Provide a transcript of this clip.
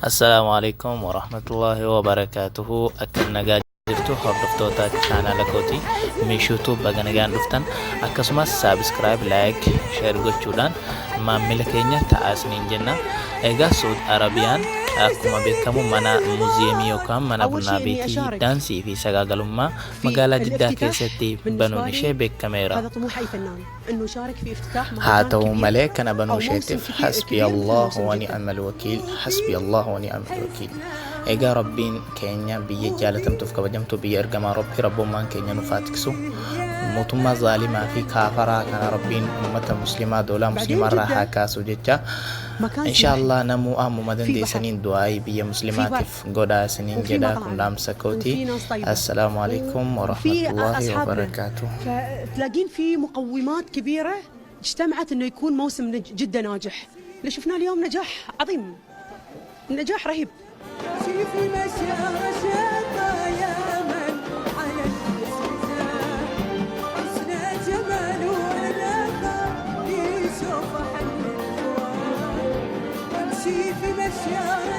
السلام عليكم ورحمة الله وبركاته. أكن نجا jirtu hordoftoota chaanala kooti meeshuutu baga nagaan dhuftan akkasumas subscribe like share gochuudhaan maamila keenya ta'aa isiniin jenna. Egaa Saudi Arabiyaan akkuma beekamu mana muuziyeemii yookaan mana bunaa beetii daansii fi sagaagalummaa magaalaa Jiddaa keessatti banuun ishee beekameera. haa ta'u malee kana banuu isheetiif hasbi Allah wa ni'mal wakiil, hasbi Allah wa ni'mal wakiil. Egaa Rabbiin keenya biyya jaalatamtuuf kabajamtu biyya ergamaa Rabbii rabbummaan keenya nuuf haa tiksu. Mootummaa zaalimaa fi kaafaraa kana Rabbiin ummata muslimaa doolaa muslimaarraa haa kaasu jecha inshallah namuu ammuma dandeessaniin du'aa'ii biyya muslimaatiif godhaa isiniin jedha. Kun dhaamsa kooti. Assalaamu alaikum wa rahmatullahi wa barakatuh. تلاقين في مقومات كبيرة اجتمعت انه يكون موسم جدا ناجح. اللي شفناه اليوم نجاح عظيم، نجاح رهيب. في مشيطة يا من على الاستزاء حسن جمال ولذا يشوف حل الفؤاد وامشي في مشيطة